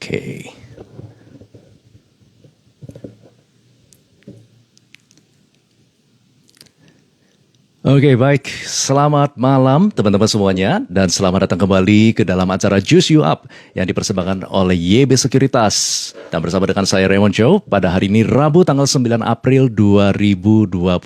Oke. Oke, baik. Selamat malam teman-teman semuanya dan selamat datang kembali ke dalam acara Juice You Up yang dipersembahkan oleh YB Sekuritas. Dan bersama dengan saya Raymond Chow pada hari ini Rabu tanggal 9 April 2025.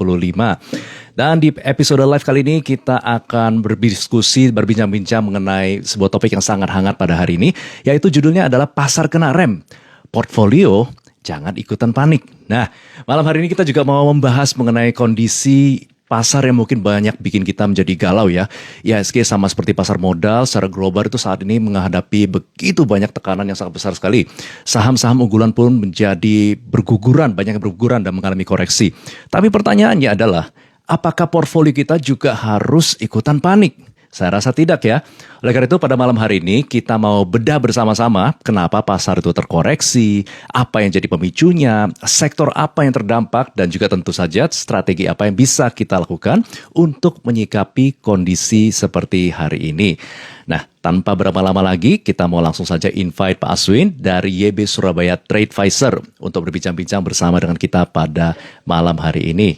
Dan di episode live kali ini kita akan berdiskusi, berbincang-bincang mengenai sebuah topik yang sangat hangat pada hari ini, yaitu judulnya adalah pasar kena rem. Portfolio jangan ikutan panik. Nah, malam hari ini kita juga mau membahas mengenai kondisi pasar yang mungkin banyak bikin kita menjadi galau ya. IHSG sama seperti pasar modal secara global itu saat ini menghadapi begitu banyak tekanan yang sangat besar sekali. Saham-saham unggulan pun menjadi berguguran, banyak yang berguguran dan mengalami koreksi. Tapi pertanyaannya adalah, apakah portfolio kita juga harus ikutan panik? Saya rasa tidak ya. Oleh karena itu pada malam hari ini kita mau bedah bersama-sama kenapa pasar itu terkoreksi, apa yang jadi pemicunya, sektor apa yang terdampak, dan juga tentu saja strategi apa yang bisa kita lakukan untuk menyikapi kondisi seperti hari ini. Nah, tanpa berlama-lama lagi, kita mau langsung saja invite Pak Aswin dari YB Surabaya Trade Advisor untuk berbincang-bincang bersama dengan kita pada malam hari ini.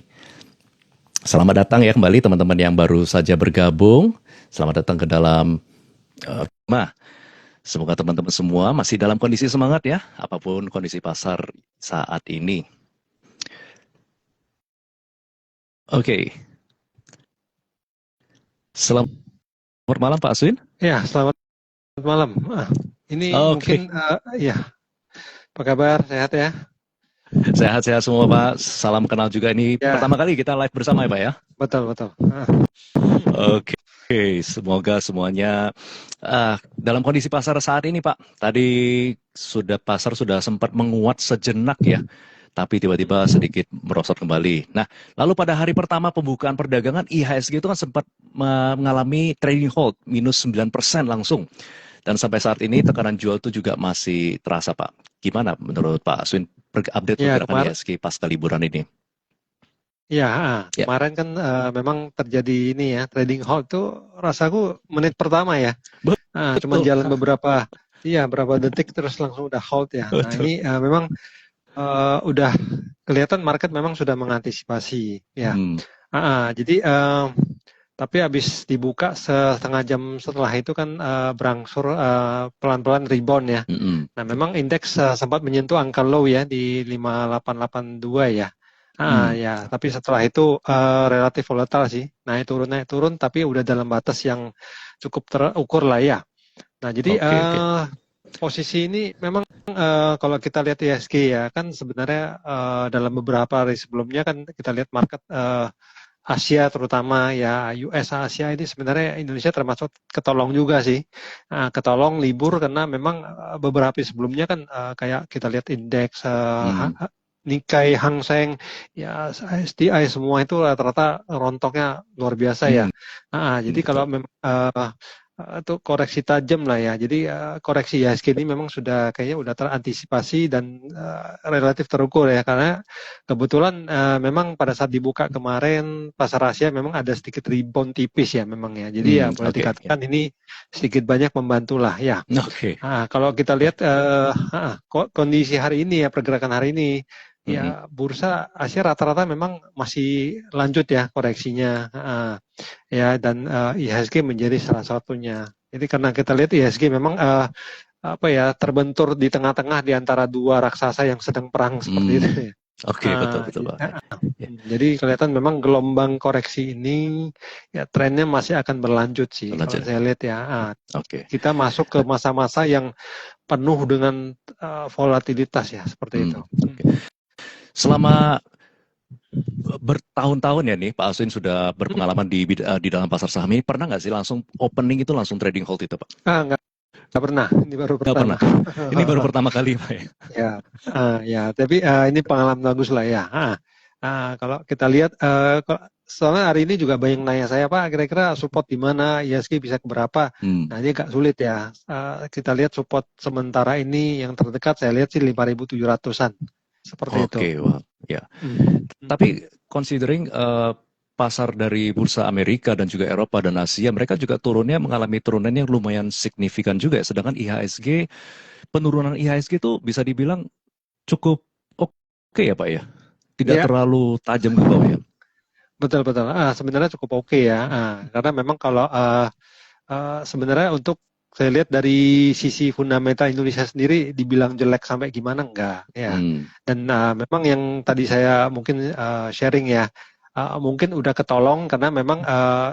Selamat datang ya kembali teman-teman yang baru saja bergabung. Selamat datang ke dalam semoga teman-teman semua masih dalam kondisi semangat ya, apapun kondisi pasar saat ini. Oke. Selamat malam Pak Aswin. Ya, selamat malam. Ini mungkin ya, apa kabar? Sehat ya? Sehat-sehat semua Pak. Salam kenal juga, ini pertama kali kita live bersama ya Pak ya. Betul. Oke. Semoga semuanya dalam kondisi pasar saat ini Pak. Tadi pasar sudah sempat menguat sejenak ya, tapi tiba-tiba sedikit merosot kembali. Nah, lalu pada hari pertama pembukaan perdagangan IHSG itu kan sempat mengalami trading hold minus 9% langsung. Dan sampai saat ini tekanan jual itu juga masih terasa Pak. Gimana menurut Pak Aswin update pergerakan IHSG pasca liburan ini? Ya, kemarin kan memang terjadi ini ya, trading hold tuh rasaku menit pertama ya. Cuma jalan beberapa detik terus langsung udah hold ya. Nah, ini memang udah kelihatan market memang sudah mengantisipasi ya. Jadi tapi habis dibuka setengah jam setelah itu kan berangsur pelan-pelan rebound ya. Nah, memang indeks sempat menyentuh angka low ya di 5882 ya. Ya, tapi setelah itu relatif volatile sih. Nah, turun tapi udah dalam batas yang cukup terukur lah ya. Nah, jadi posisi ini memang kalau kita lihat IHSG ya, kan sebenarnya dalam beberapa hari sebelumnya kan kita lihat market Asia terutama ya, US Asia ini sebenarnya Indonesia termasuk ketolong juga sih. Ketolong libur karena memang beberapa hari sebelumnya kan kayak kita lihat indeks Nikkei, Hang Seng, ya STI semua itu rata-rata rontoknya luar biasa ya. Jadi kalau memang itu koreksi tajam lah ya. Jadi koreksi IHSG ini memang sudah kayaknya udah terantisipasi dan relatif terukur ya, karena kebetulan memang pada saat dibuka kemarin pasar Asia memang ada sedikit rebound tipis ya memang ya. Jadi ya boleh dikatakan ini sedikit banyak membantu lah ya. Kalau kita lihat kondisi hari ini ya, pergerakan hari ini ya, bursa Asia rata-rata memang masih lanjut ya koreksinya, ya, dan IHSG menjadi salah satunya. Jadi karena kita lihat IHSG memang terbentur di tengah-tengah di antara dua raksasa yang sedang perang seperti itu. Betul Pak. Jadi kelihatan memang gelombang koreksi ini ya trennya masih akan berlanjut sih kalau saya lihat ya. Kita masuk ke masa-masa yang penuh dengan volatilitas ya, seperti itu. Selama bertahun-tahun ya nih Pak Aswin sudah berpengalaman di dalam pasar saham ini, pernah nggak sih langsung opening itu langsung trading hold itu Pak? Nggak pernah, ini baru pertama. Ini baru pertama kali Pak ya? Ya, tapi ini pengalaman bagus lah ya. Kalau kita lihat, soalnya hari ini juga banyak nanya saya, Pak, kira-kira support di mana, IHSG bisa ke berapa? Nah, ini agak sulit ya. Kita lihat support sementara ini yang terdekat saya lihat sih 5.700-an. Seperti itu. Wow. Ya. Tapi considering pasar dari bursa Amerika dan juga Eropa dan Asia, mereka juga mengalami turunan yang lumayan signifikan juga ya. Sedangkan IHSG, penurunan IHSG itu bisa dibilang cukup oke ya Pak ya? Tidak Ya, terlalu tajam ke bawah ya? betul-betul. Sebenarnya cukup oke ya. Karena memang kalau sebenarnya untuk saya lihat dari sisi fundamental Indonesia sendiri dibilang jelek sampai gimana enggak ya. Hmm, Dan memang yang tadi saya mungkin sharing ya, mungkin udah ketolong karena memang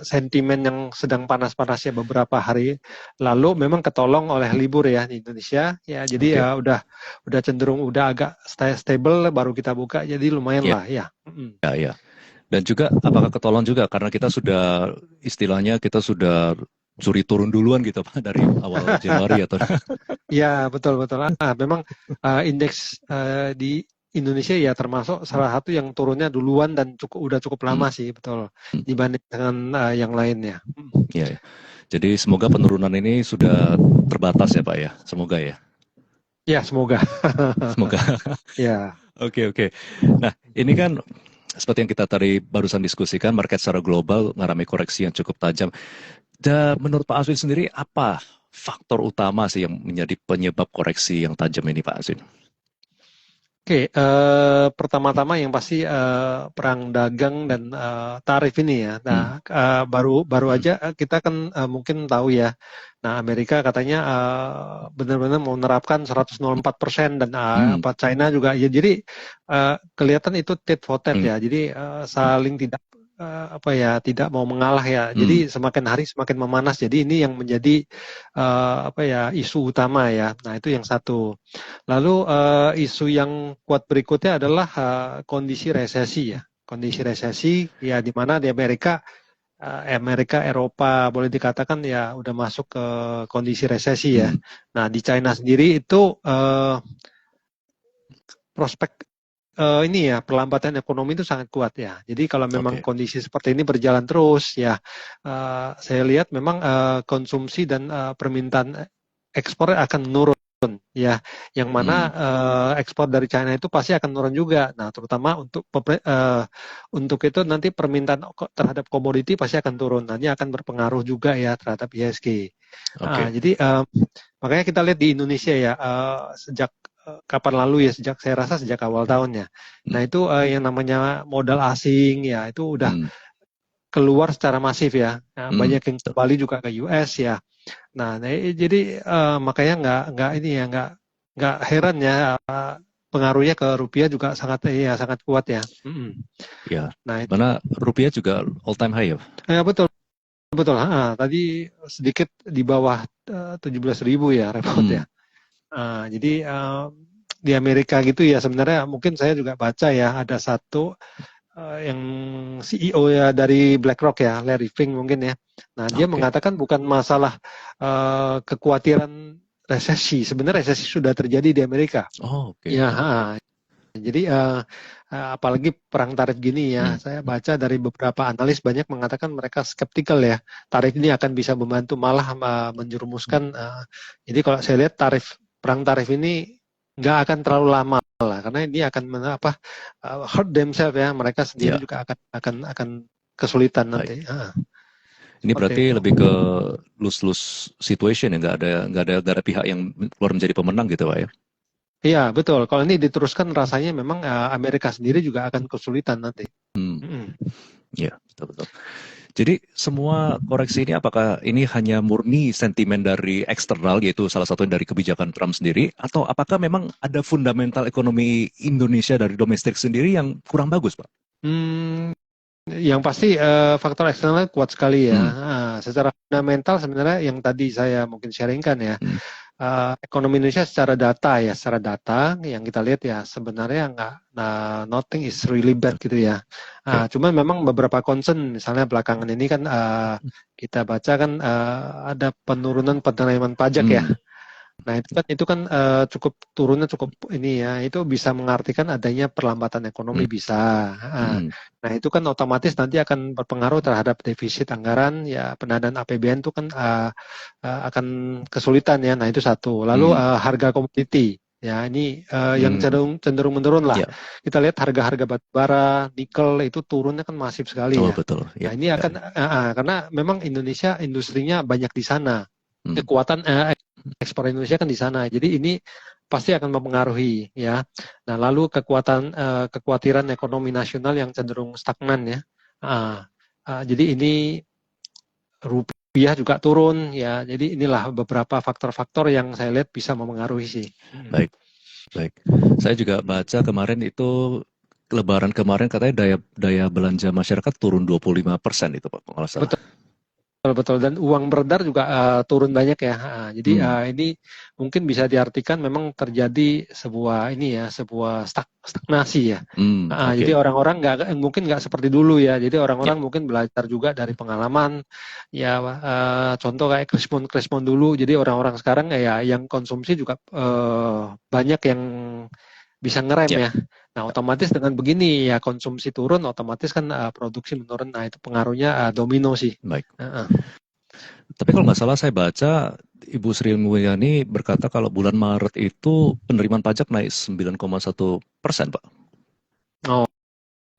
sentimen yang sedang panas-panasnya beberapa hari lalu memang ketolong oleh libur ya di Indonesia ya. Jadi oke. udah cenderung udah agak stable baru kita buka jadi lumayan Ya, lah ya. Mm-mm. ya, ya. Dan juga apakah ketolong juga karena kita sudah istilahnya kita sudah suri turun duluan gitu Pak dari awal Januari atau Ya, betul-betul. Memang indeks di Indonesia ya termasuk salah satu yang turunnya duluan dan udah cukup Hmm, lama sih, betul. hmm, Dibanding dengan yang lainnya. ya, ya. Jadi semoga penurunan ini sudah terbatas ya Pak ya. Semoga ya. Ya, semoga. Semoga. Ya, Oke, oke. Nah, ini kan seperti yang kita tadi barusan diskusikan, market secara global mengalami koreksi yang cukup tajam. Dan menurut Pak Aswin sendiri, apa faktor utama sih yang menjadi penyebab koreksi yang tajam ini, Pak Aswin? oke. Pertama-tama yang pasti perang dagang dan tarif ini ya. Hmm, Nah, baru hmm, aja kita kan mungkin tahu ya. Nah, Amerika katanya benar-benar mau menerapkan 104% dan hmm, apa China juga ya. Jadi kelihatan itu tit for tat hmm, ya. Jadi hmm, saling tidak apa ya tidak mau mengalah ya. hmm. Jadi semakin hari semakin memanas. Jadi ini yang menjadi apa ya isu utama ya. Nah, itu yang satu. Lalu isu yang kuat berikutnya adalah kondisi resesi ya. Kondisi resesi ya di mana di Amerika Amerika, Eropa boleh dikatakan ya udah masuk ke kondisi resesi ya. Hmm. Nah di China sendiri itu prospek ini ya perlambatan ekonomi itu sangat kuat ya. Jadi kalau memang Oke. kondisi seperti ini berjalan terus ya, saya lihat memang konsumsi dan permintaan ekspor akan menurun ya, yang mana Hmm, ekspor dari China itu pasti akan turun juga. Nah, terutama untuk itu nanti permintaan terhadap komoditi pasti akan turun. Nanti akan berpengaruh juga ya terhadap ISG. oke. Jadi makanya kita lihat di Indonesia ya sejak kapan lalu ya saya rasa sejak awal tahun ya. Hmm, Nah, itu yang namanya modal asing ya itu udah hmm, keluar secara masif ya. Nah, hmm. banyak yang kembali juga ke US ya. Nah, jadi makanya nggak ini ya nggak heran ya pengaruhnya ke rupiah juga sangat kuat ya. Ya, Nah itu mana rupiah juga all time high ya? ya betul betul. Tadi sedikit di bawah 17.000 ya repot Hmm, ya. Jadi di Amerika gitu ya sebenarnya mungkin saya juga baca ya ada satu yang CEO ya dari BlackRock ya, Larry Fink mungkin ya. Nah, dia oke. mengatakan bukan masalah kekhawatiran resesi. Sebenarnya resesi sudah terjadi di Amerika. Oh, oke. Ya, jadi apalagi perang tarif gini ya, Hmm, saya baca dari beberapa analis banyak mengatakan mereka skeptikal ya, tarif ini akan bisa membantu malah menjerumuskan. Jadi kalau saya lihat perang tarif ini nggak akan terlalu lama lah, karena ini akan hurt themselves ya, mereka sendiri ya, juga akan kesulitan baik. nanti. Ini Seperti berarti itu. lebih ke lose-lose situation ya, nggak ada pihak yang keluar menjadi pemenang gitu, Pak ya? Iya betul. Kalau ini diteruskan rasanya memang Amerika sendiri juga akan kesulitan nanti. Hmm, Mm-mm. ya, betul betul. Jadi semua koreksi ini apakah ini hanya murni sentimen dari eksternal yaitu salah satunya dari kebijakan Trump sendiri atau apakah memang ada fundamental ekonomi Indonesia dari domestik sendiri yang kurang bagus, Pak? Hmm, yang pasti faktor eksternal kuat sekali ya. Hmm, Secara fundamental sebenarnya yang tadi saya mungkin sharingkan ya, hmm, ekonomi Indonesia secara data yang kita lihat ya sebenarnya nggak, nothing is really bad gitu ya. ya, Cuman memang beberapa concern, misalnya belakangan ini kan kita baca kan ada penurunan penerimaan pajak ya. hmm, Nah, itu kan cukup turunnya cukup ini ya, itu bisa mengartikan adanya perlambatan ekonomi hmm, bisa. hmm, Nah, itu kan otomatis nanti akan berpengaruh terhadap defisit anggaran ya, pendanaan APBN itu kan akan kesulitan ya. Nah, itu satu. Lalu hmm, harga komoditi. Ya, ini yang cenderung menurun lah. Ya. Kita lihat harga-harga batu bara, nikel itu turunnya kan masif sekali Oh, ya. betul. Nah, Ya. ini akan karena memang Indonesia industrinya banyak di sana. Hmm. Kekuatan ekspor Indonesia kan di sana. Jadi ini pasti akan mempengaruhi ya. Nah, lalu kekhawatiran ekonomi nasional yang cenderung stagnan ya. Jadi ini rupiah juga turun ya. Jadi inilah beberapa faktor-faktor yang saya lihat bisa mempengaruhi sih. Baik. Saya juga baca kemarin itu Lebaran kemarin katanya daya belanja masyarakat turun 25% itu Pak, kalau salah. Betul, dan uang beredar juga turun banyak ya. Jadi ini mungkin bisa diartikan memang terjadi sebuah stagnasi ya. Okay. Jadi orang-orang mungkin nggak seperti dulu ya. Jadi orang-orang mungkin belajar juga dari pengalaman. Ya, contoh kayak Krismon dulu. Jadi orang-orang sekarang ya yang konsumsi juga banyak yang bisa ngerem ya. Nah, otomatis dengan begini ya konsumsi turun, otomatis kan produksi menurun. Nah, itu pengaruhnya domino sih. Baik. Tapi kalau nggak salah saya baca Ibu Sri Mulyani berkata kalau bulan Maret itu penerimaan pajak naik 9,1%, Pak. Oh,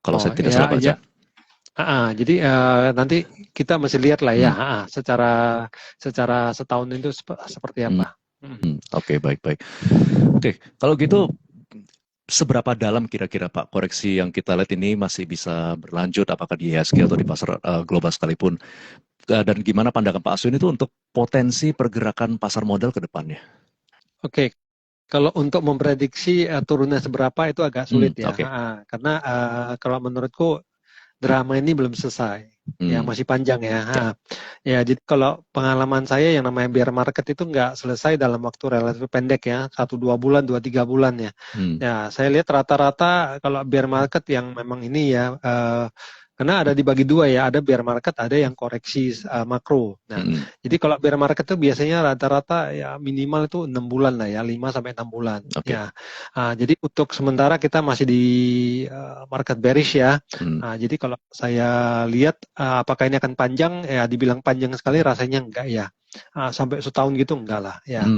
kalau saya tidak salah baca. Jadi nanti kita mesti lihat lah ya, secara setahun itu seperti apa. Oke, baik. Oke, kalau gitu seberapa dalam kira-kira Pak koreksi yang kita lihat ini masih bisa berlanjut, apakah di IHSG atau di pasar global sekalipun, dan gimana pandangan Pak Aswin itu untuk potensi pergerakan pasar modal ke depannya? Oke, kalau untuk memprediksi turunnya seberapa itu agak sulit ya, karena kalau menurutku drama ini belum selesai, ya masih panjang ya. Ya, jadi kalau pengalaman saya yang namanya bear market itu nggak selesai dalam waktu relatif pendek ya, 1-2 bulan, 2-3 bulan ya. Ya, saya lihat rata-rata kalau bear market yang memang ini ya, karena ada dibagi dua ya, ada bear market, ada yang koreksi makro. Nah, jadi kalau bear market itu biasanya rata-rata ya minimal itu 6 bulan lah ya, 5-6 bulan. Ya, jadi untuk sementara kita masih di market bearish ya. Jadi kalau saya lihat apakah ini akan panjang, ya dibilang panjang sekali rasanya enggak ya. Sampai setahun gitu enggak lah ya.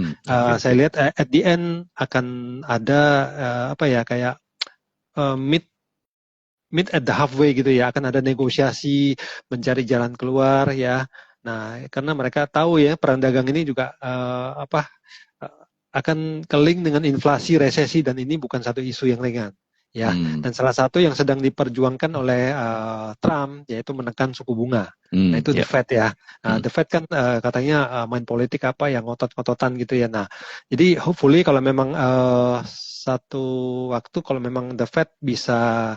Saya lihat at the end akan ada kayak meet at the halfway gitu ya, akan ada negosiasi mencari jalan keluar ya. Nah, karena mereka tahu ya perang dagang ini juga akan keling dengan inflasi, resesi, dan ini bukan satu isu yang ringan ya. Dan salah satu yang sedang diperjuangkan oleh Trump yaitu menekan suku bunga. Nah, itu The Fed ya. The Fed kan katanya main politik apa yang ngotot-ngototan gitu ya. Nah, jadi hopefully kalau memang satu waktu kalau memang The Fed bisa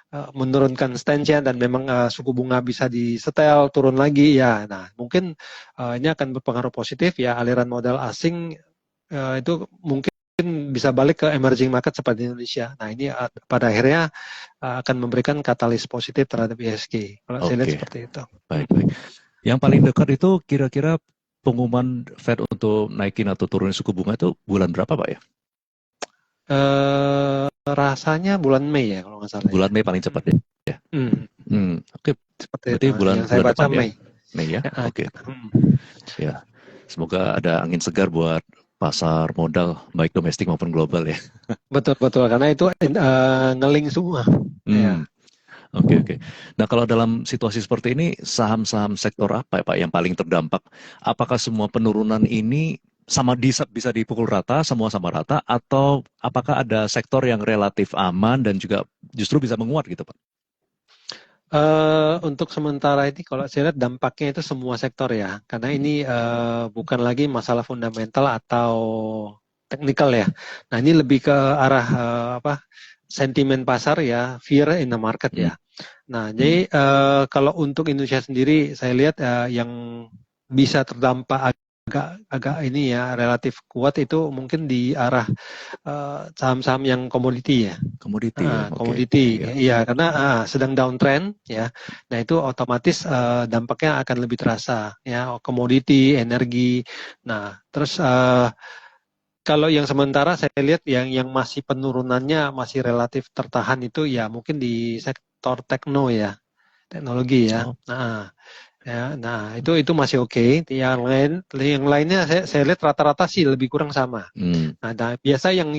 menurunkan stance-nya dan memang suku bunga bisa disetel turun lagi ya. Nah, mungkin ini akan berpengaruh positif ya, aliran modal asing itu mungkin bisa balik ke emerging market seperti Indonesia. Nah, ini pada akhirnya akan memberikan katalis positif terhadap IHSG. Kalau saya lihat seperti itu. Baik. Yang paling dekat itu kira-kira pengumuman Fed untuk naikin atau turunin suku bunga itu bulan berapa, Pak ya? Rasanya bulan Mei ya kalau nggak salah. Bulan Mei paling cepat ya. Oke. Berarti bulan saya baca depan Mei. Mei ya. Oke. Ya. Semoga ada angin segar buat pasar modal baik domestik maupun global ya. Betul karena itu ngeling semua. Oke. Nah, kalau dalam situasi seperti ini saham-saham sektor apa ya Pak yang paling terdampak? Apakah semua penurunan ini bisa dipukul rata, semua sama rata, atau apakah ada sektor yang relatif aman dan juga justru bisa menguat gitu Pak? Untuk sementara ini kalau saya lihat dampaknya itu semua sektor ya, karena ini bukan lagi masalah fundamental atau teknikal ya. Nah, ini lebih ke arah sentimen pasar ya, fear in the market ya. Nah, jadi kalau untuk Indonesia sendiri saya lihat yang bisa terdampak agak ini ya relatif kuat itu mungkin di arah saham-saham yang komoditi ya. Komoditi ya, karena sedang downtrend ya. Nah, itu otomatis dampaknya akan lebih terasa ya, komoditi, energi. Nah, terus kalau yang sementara saya lihat yang masih penurunannya masih relatif tertahan itu ya mungkin di sektor teknologi ya. Nah, Ya, nah itu masih oke. Yang lainnya saya lihat rata-rata sih lebih kurang sama. Nah, biasa yang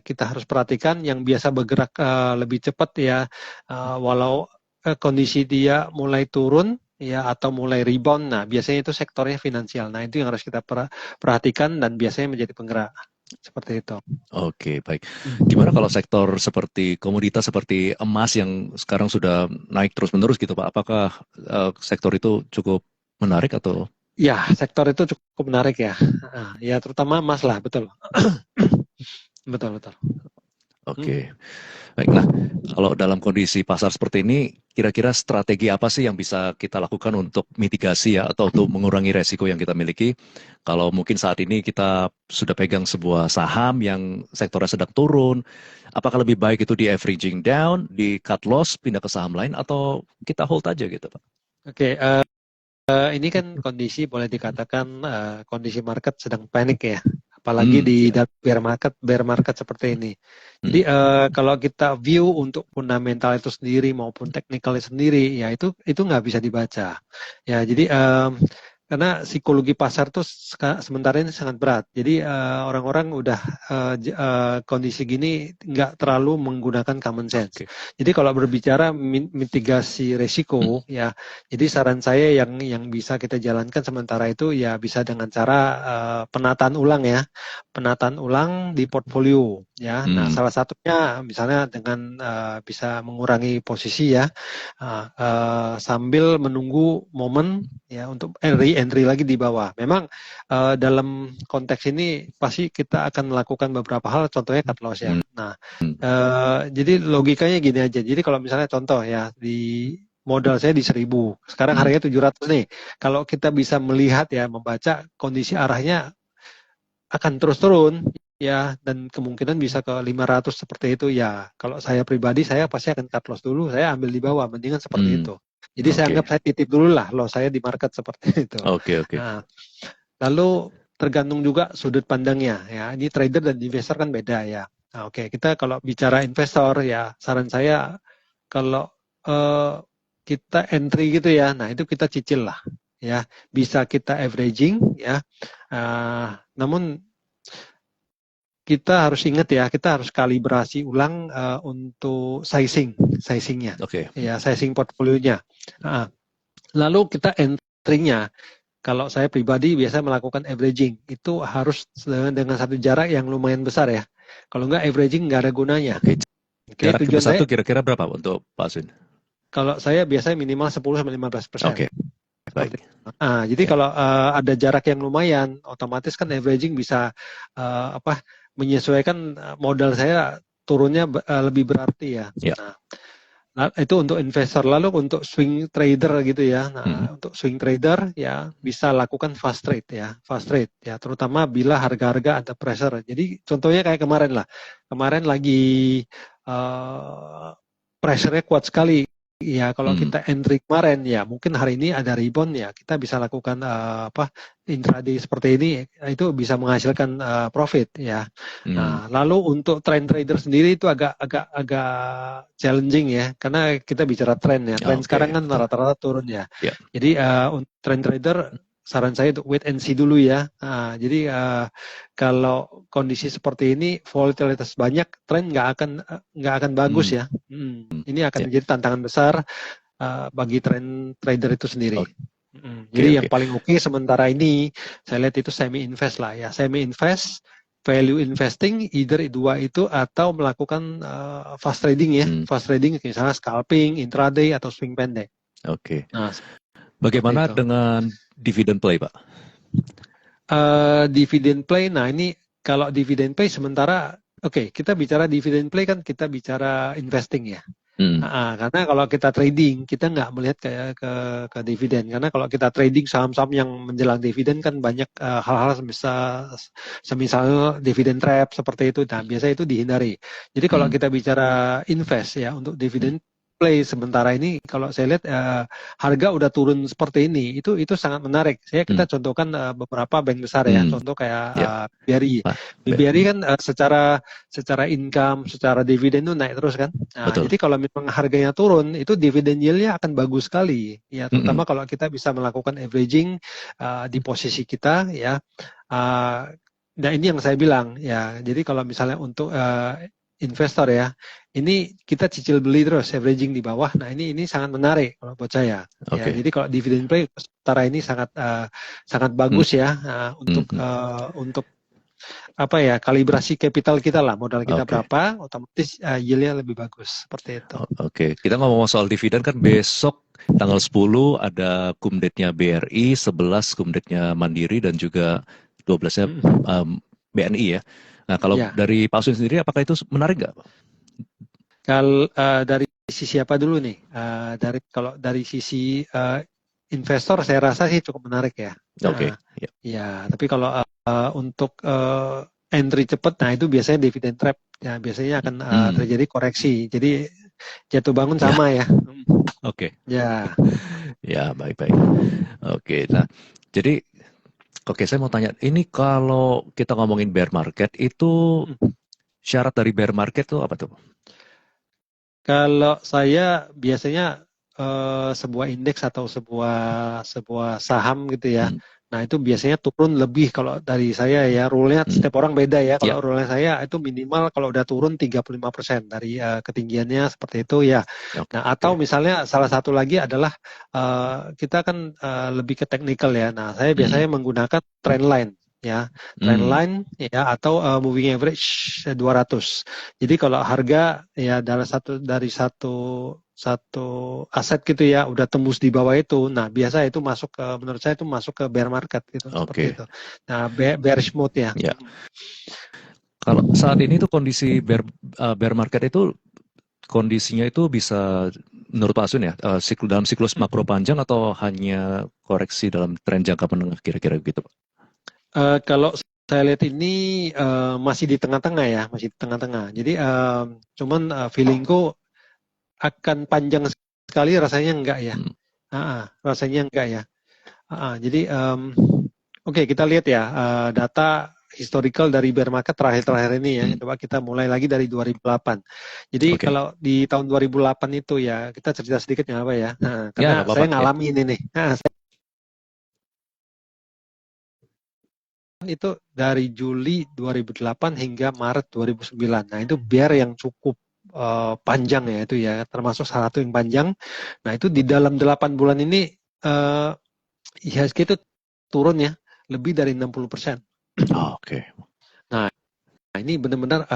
kita harus perhatikan, yang biasa bergerak lebih cepat ya, walau kondisi dia mulai turun ya atau mulai rebound. Nah, biasanya itu sektornya finansial. Nah, itu yang harus kita perhatikan dan biasanya menjadi penggerak seperti itu. Oke, baik. Gimana kalau sektor seperti komoditas seperti emas yang sekarang sudah naik terus-menerus gitu, Pak? Apakah sektor itu cukup menarik atau? Ya, sektor itu cukup menarik ya. Ya, terutama emas lah, betul. Betul, betul. Oke. Baik, nah kalau dalam kondisi pasar seperti ini, kira-kira strategi apa sih yang bisa kita lakukan untuk mitigasi ya, atau untuk mengurangi resiko yang kita miliki? Kalau mungkin saat ini kita sudah pegang sebuah saham yang sektornya sedang turun, apakah lebih baik itu di averaging down, di cut loss, pindah ke saham lain, atau kita hold aja gitu, Pak? Oke, ini kan kondisi boleh dikatakan kondisi market sedang panik ya, apalagi di bear market seperti ini. Jadi kalau kita view untuk fundamental itu sendiri maupun technical sendiri, ya itu nggak bisa dibaca. Ya, jadi karena psikologi pasar tuh sementara ini sangat berat. Jadi orang-orang udah kondisi gini nggak terlalu menggunakan common sense. Okay. Jadi kalau berbicara mitigasi resiko, ya, jadi saran saya yang bisa kita jalankan sementara itu ya bisa dengan cara penataan ulang ya, penataan ulang di portfolio, ya. Nah, salah satunya misalnya dengan bisa mengurangi posisi ya, sambil menunggu momen ya untuk entry lagi di bawah. Memang dalam konteks ini pasti kita akan melakukan beberapa hal, contohnya cut loss ya. Nah, jadi logikanya gini aja. Jadi kalau misalnya contoh ya di modal saya di 1.000, sekarang harganya 700 nih. Kalau kita bisa melihat ya, membaca kondisi arahnya akan terus turun ya, dan kemungkinan bisa ke 500 seperti itu ya. Kalau saya pribadi, saya pasti akan cut loss dulu, saya ambil di bawah, mendingan seperti itu. Jadi saya anggap saya titip dulu lah loss saya di market seperti itu. Oke. Nah, lalu tergantung juga sudut pandangnya ya. Ini trader dan investor kan beda ya. Nah, oke, kita kalau bicara investor ya, saran saya kalau kita entry gitu ya, nah itu kita cicil lah ya. Bisa kita averaging ya. Namun kita harus ingat ya, kita harus kalibrasi ulang untuk sizingnya, ya, sizing portfolionya. Lalu kita entry-nya, kalau saya pribadi biasa melakukan averaging, itu harus dengan satu jarak yang lumayan besar ya. Kalau nggak averaging nggak ada gunanya. Jarak tujuan besar saya, itu kira-kira berapa untuk Pak Sun? Kalau saya biasanya minimal 10-15%. Oke. Baik. Jadi kalau ada jarak yang lumayan, otomatis kan averaging bisa menyesuaikan modal saya turunnya lebih berarti ya. Nah, itu untuk investor. Lalu untuk swing trader gitu ya. Nah, untuk swing trader ya bisa lakukan fast trade ya, terutama bila harga-harga ada pressure. Jadi contohnya kayak kemarin lah. Kemarin lagi pressure-nya kuat sekali. Ya, kalau kita entry kemarin ya mungkin hari ini ada rebound ya, kita bisa lakukan intraday seperti ini, itu bisa menghasilkan profit ya. Nah, lalu untuk trend trader sendiri itu agak challenging ya, karena kita bicara tren ya. Tren sekarang kan rata-rata turun ya. Jadi untuk trend trader saran saya untuk wait and see dulu ya. Jadi kalau kondisi seperti ini, volatilitas banyak, tren nggak akan bagus ya. Ini akan menjadi tantangan besar bagi trader itu sendiri. Jadi yang paling oke sementara ini saya lihat itu semi invest lah ya, semi invest, value investing, either dua itu atau melakukan fast trading ya, fast trading misalnya scalping, intraday atau swing pendek. Oke. Nah, bagaimana dengan dividend play, Pak? Dividend play, nah ini kalau dividend play sementara, kita bicara dividend play kan kita bicara investing ya. Karena kalau kita trading, kita nggak melihat ke dividen. Karena kalau kita trading saham-saham yang menjelang dividen kan banyak hal-hal semisal dividen trap seperti itu. Nah, biasa itu dihindari. Jadi kalau kita bicara invest ya untuk dividen play sementara ini kalau saya lihat harga udah turun seperti ini, itu sangat menarik. Kita contohkan beberapa bank besar ya, contoh kayak BRI. BRI kan secara income, secara dividen itu naik terus kan. Nah, jadi kalau memang harganya turun, itu dividen yield-nya akan bagus sekali. Ya, terutama kalau kita bisa melakukan averaging di posisi kita ya. Nah, ini yang saya bilang ya. Jadi kalau misalnya untuk investor ya, ini kita cicil beli terus averaging di bawah. Nah, ini sangat menarik kalau buat saya. Ya, jadi kalau dividend play sementara ini sangat bagus ya untuk apa ya, kalibrasi capital kita lah, modal kita berapa, otomatis yield-nya lebih bagus seperti itu. Kita ngomong soal dividen kan besok tanggal 10 ada kumdetnya BRI, 11 kumdetnya Mandiri dan juga 12-nya BNI ya. Nah, kalau dari Pak Usin sendiri, apakah itu menarik nggak? Kalau dari sisi apa dulu nih? Kalau dari sisi investor, saya rasa sih cukup menarik ya. Ya, tapi kalau untuk entry cepat, nah itu biasanya dividend trap. Ya, biasanya akan terjadi koreksi. Jadi jatuh bangun sama ya. Ya. Ya, baik-baik. Nah, jadi saya mau tanya, ini kalau kita ngomongin bear market, itu syarat dari bear market itu apa tuh? Kalau saya biasanya sebuah indeks atau sebuah saham gitu ya, nah itu biasanya turun lebih, kalau dari saya ya, rule-nya setiap orang beda ya. Kalau rule-nya saya itu minimal kalau udah turun 35% dari ketinggiannya seperti itu ya. Nah, atau misalnya salah satu lagi adalah kita kan lebih ke teknikal ya. Nah, saya biasanya menggunakan trend line ya, trend line ya, atau moving average 200. Jadi kalau harga ya dari satu aset gitu ya udah tembus di bawah itu, nah biasa itu menurut saya itu masuk ke bear market gitu, seperti itu. Nah, bearish mode ya. Kalau saat ini tuh kondisi bear market itu kondisinya itu bisa menurut Pak Asun ya, dalam siklus makro panjang atau hanya koreksi dalam tren jangka menengah, kira-kira gitu Pak? Kalau saya lihat ini masih di tengah-tengah ya, masih di tengah-tengah. Jadi cuman feelingku akan panjang sekali, rasanya enggak ya. Rasanya enggak ya. Jadi kita lihat ya data historical dari bear market terakhir ini ya. Coba kita mulai lagi dari 2008. Jadi kalau di tahun 2008 itu ya, kita cerita sedikit nggak apa ya. Karena saya ngalamin ini nih. Itu dari Juli 2008 hingga Maret 2009. Nah, itu bear yang cukup panjang ya itu ya, termasuk salah satu yang panjang. Nah, itu di dalam 8 bulan ini IHSG itu turun ya lebih dari 60%. Nah, ini benar-benar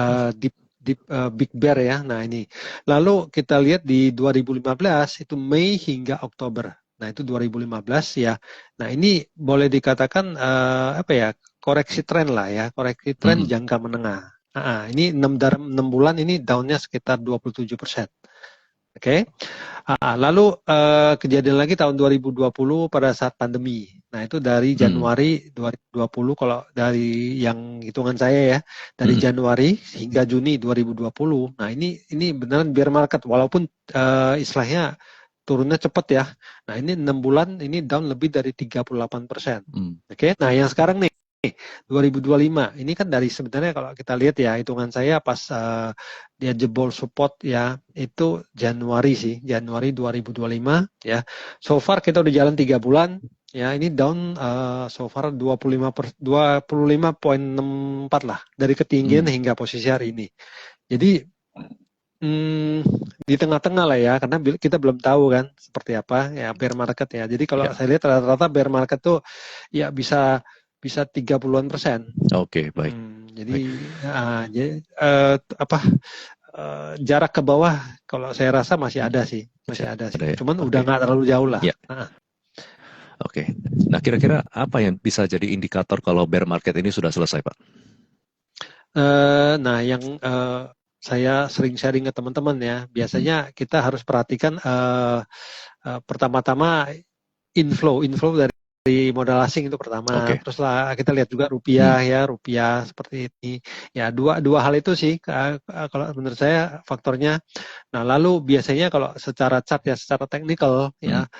big bear ya. Nah, ini lalu kita lihat di 2015 itu Mei hingga Oktober. Nah, itu 2015 ya. Nah, ini boleh dikatakan koreksi tren lah ya, koreksi tren jangka menengah. Ini 6 bulan ini down-nya sekitar 27%. Lalu kejadian lagi tahun 2020 pada saat pandemi. Nah, itu dari Januari 2020, kalau dari yang hitungan saya ya, dari Januari hingga Juni 2020. Nah, ini beneran bear market, walaupun istilahnya turunnya cepat ya. Nah, ini 6 bulan ini down lebih dari 38%. Nah, yang sekarang nih 2025 ini kan dari, sebenarnya kalau kita lihat ya, hitungan saya pas dia jebol support ya, itu Januari 2025 ya. So far kita udah jalan 3 bulan ya, ini down so far 25,64 lah dari ketinggian hingga posisi hari ini. Jadi di tengah-tengah lah ya, karena kita belum tahu kan seperti apa ya bear market ya. Jadi kalau saya lihat rata-rata bear market tuh ya bisa 30-an%. Baik. Jadi jarak ke bawah kalau saya rasa masih ada sih. Cuman udah nggak terlalu jauh lah. Nah, kira-kira apa yang bisa jadi indikator kalau bear market ini sudah selesai, Pak? Nah, yang saya sering sharing ke teman-teman ya, biasanya kita harus perhatikan pertama-tama inflow dari modal asing itu pertama. Oke. Terus lah kita lihat juga rupiah ya, rupiah seperti ini. Ya dua hal itu sih kalau menurut saya faktornya. Nah lalu biasanya kalau secara chart ya, secara teknikal ya,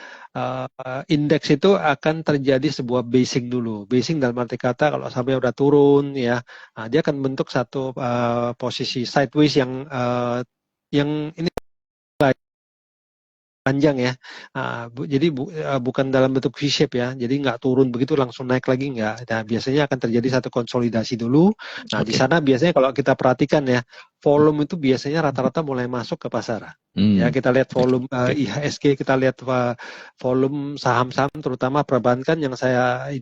indeks itu akan terjadi sebuah basing dulu. Basing dalam arti kata kalau sampai udah turun ya, dia akan bentuk satu posisi sideways yang ini panjang ya. Jadi bukan dalam bentuk V-shape ya. Jadi nggak turun begitu langsung naik lagi nggak. Nah, biasanya akan terjadi satu konsolidasi dulu. Nah, di sana biasanya kalau kita perhatikan ya, volume itu biasanya rata-rata mulai masuk ke pasar. Ya, kita lihat volume IHSG, kita lihat volume saham-saham terutama perbankan yang saya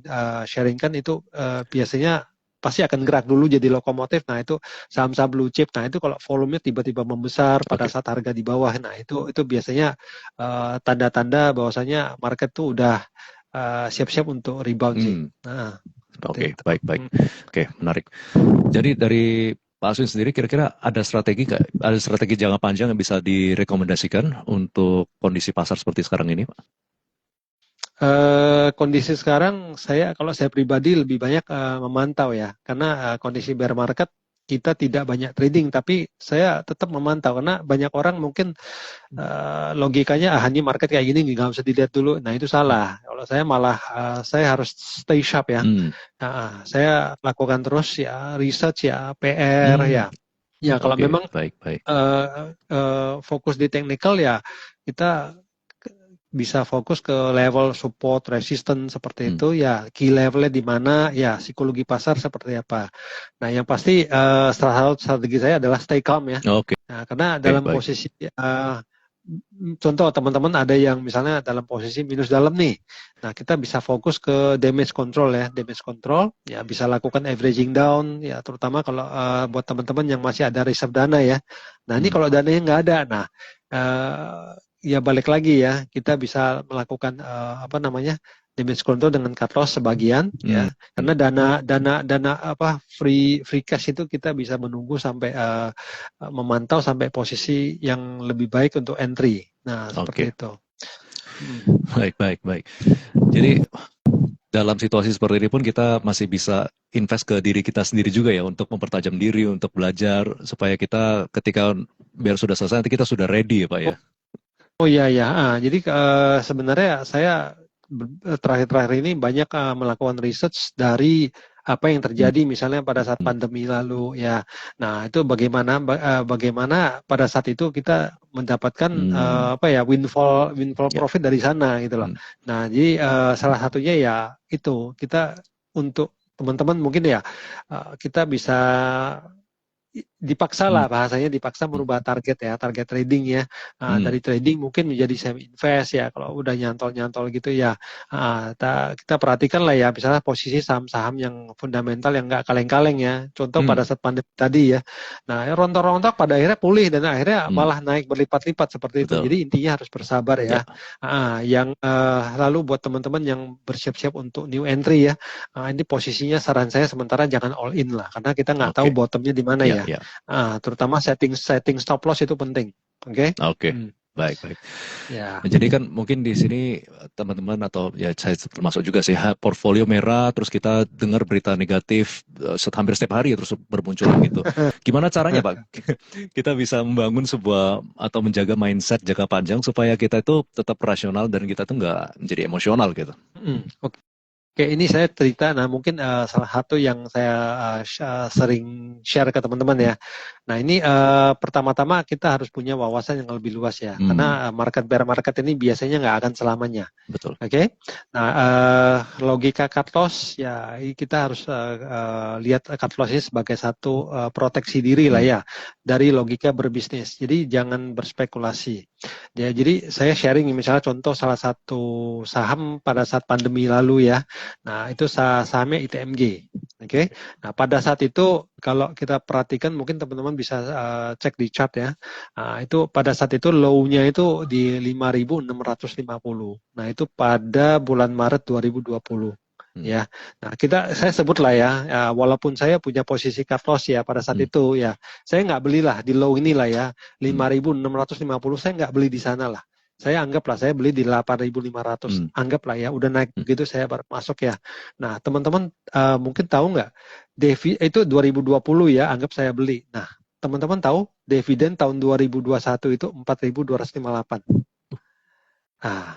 sharingkan itu biasanya pasti akan gerak dulu jadi lokomotif. Nah itu saham-saham blue chip. Nah itu kalau volumenya tiba-tiba membesar pada saat harga di bawah, nah itu biasanya tanda-tanda bahwasanya market tuh udah siap-siap untuk rebound sih. Nah, Oke, baik. Oke, menarik. Jadi dari Pak Aswin sendiri kira-kira ada strategi jangka panjang yang bisa direkomendasikan untuk kondisi pasar seperti sekarang ini, Pak? Kondisi sekarang kalau saya pribadi lebih banyak memantau ya, karena kondisi bear market kita tidak banyak trading, tapi saya tetap memantau karena banyak orang mungkin logikanya ini market kayak gini nggak usah dilihat dulu. Nah itu salah. Kalau saya malah saya harus stay sharp ya. Saya lakukan terus ya research ya, PR ya. Ya kalau memang fokus di technical ya kita bisa fokus ke level support, resistance seperti itu ya, key levelnya di mana ya, psikologi pasar seperti apa. Nah yang pasti salah satu strategi saya adalah stay calm ya. Nah, karena dalam posisi contoh teman-teman ada yang misalnya dalam posisi minus dalam nih, nah kita bisa fokus ke damage control ya, bisa lakukan averaging down ya, terutama kalau buat teman-teman yang masih ada reserve dana ya. Nah ini kalau dananya nggak ada, nah ya balik lagi ya, kita bisa melakukan damage control dengan cut loss sebagian ya, karena dana free cash itu kita bisa menunggu sampai memantau sampai posisi yang lebih baik untuk entry. Nah seperti itu. Baik. Jadi dalam situasi seperti ini pun kita masih bisa invest ke diri kita sendiri juga ya, untuk mempertajam diri, untuk belajar supaya kita ketika biar sudah selesai nanti kita sudah ready ya Pak ya. Oh iya ya, jadi sebenarnya saya terakhir-terakhir ini banyak melakukan research dari apa yang terjadi misalnya pada saat pandemi lalu ya. Nah itu bagaimana pada saat itu kita mendapatkan windfall profit dari sana gitu loh. Nah jadi salah satunya ya itu kita untuk teman-teman mungkin ya kita bisa dipaksa lah bahasanya, dipaksa merubah target trading ya, dari trading mungkin menjadi semi invest ya, kalau udah nyantol gitu ya. Kita perhatikan lah ya, misalnya posisi saham-saham yang fundamental yang nggak kaleng-kaleng ya, contoh pada saat pandemi tadi ya. Nah rontok-rontok pada akhirnya pulih dan akhirnya malah naik berlipat-lipat seperti itu. Jadi intinya harus bersabar ya. Yang lalu buat teman-teman yang bersiap-siap untuk new entry ya, ini posisinya saran saya sementara jangan all in lah, karena kita nggak tahu bottomnya di mana ya. Terutama setting stop loss itu penting. Oke. Baik. Ya. Jadi kan mungkin di sini teman-teman atau ya saya termasuk juga sih, portfolio merah terus kita dengar berita negatif hampir setiap hari ya, terus bermunculan gitu. Gimana caranya Pak kita bisa membangun sebuah atau menjaga mindset jangka panjang supaya kita itu tetap rasional dan kita tuh nggak menjadi emosional gitu. Oke, ini saya cerita, nah mungkin salah satu yang saya sering share ke teman-teman ya. Nah ini pertama-tama kita harus punya wawasan yang lebih luas ya, karena bear market ini biasanya nggak akan selamanya. Betul. Oke. Nah logika cut loss ya, kita harus lihat cut loss ini sebagai satu proteksi diri lah ya dari logika berbisnis. Jadi jangan berspekulasi. Ya, jadi saya sharing misalnya contoh salah satu saham pada saat pandemi lalu ya. Nah, itu sahamnya ITMG. Oke. Nah, pada saat itu kalau kita perhatikan mungkin teman-teman bisa cek di chart ya. Nah, itu pada saat itu low-nya itu di 5.650. Nah, itu pada bulan Maret 2020. Ya, nah saya sebut lah ya, walaupun saya punya posisi cut loss ya pada saat itu ya, saya nggak belilah di low inilah ya, 5.650 saya nggak beli di sana lah. saya anggaplah saya beli di 8.500, anggaplah ya, udah naik begitu saya baru masuk ya. Nah, teman-teman mungkin tahu nggak, itu 2020 ya, anggap saya beli. Nah, teman-teman tahu dividen tahun 2021 itu 4.258. Nah,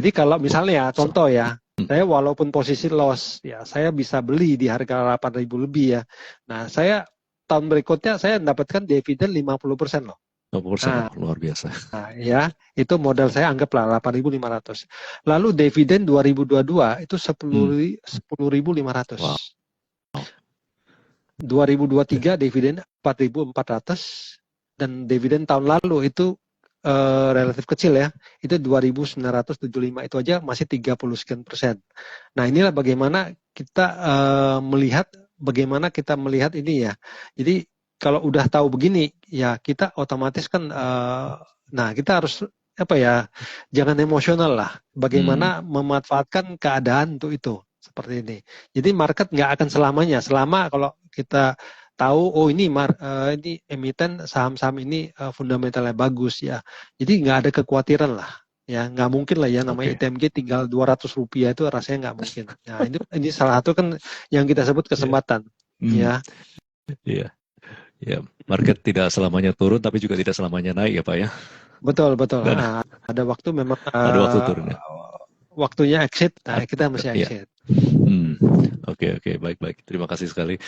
jadi kalau misalnya contoh ya, saya walaupun posisi loss ya, saya bisa beli di harga 8.000 lebih ya. Nah, saya tahun berikutnya saya mendapatkan dividen 50% loh. 20%, luar biasa. Nah, ya, itu modal saya anggaplah 8.500. Lalu dividen 2022 itu 10.500. Wow. 2023 dividen 4.400 dan dividen tahun lalu itu relatif kecil ya, itu 2.975, itu aja masih 30 sekian persen. Nah, inilah bagaimana kita melihat ini ya. Jadi kalau udah tahu begini ya, kita otomatis kan nah kita harus jangan emosional lah, bagaimana memanfaatkan keadaan untuk itu seperti ini. Jadi market nggak akan selamanya, selama kalau kita tahu ini emiten saham-saham ini fundamentalnya bagus ya. Jadi nggak ada kekhawatiran lah. Ya, nggak mungkin lah ya, namanya ITMG tinggal 200 rupiah itu rasanya nggak mungkin. Nah, ini salah satu kan yang kita sebut kesempatan. Ya. Iya. Ya, market tidak selamanya turun tapi juga tidak selamanya naik ya, Pak ya. Betul. Ada waktu memang ada waktu turun ya. Waktunya exit, nah kita mesti exit. Oke, baik. Terima kasih sekali.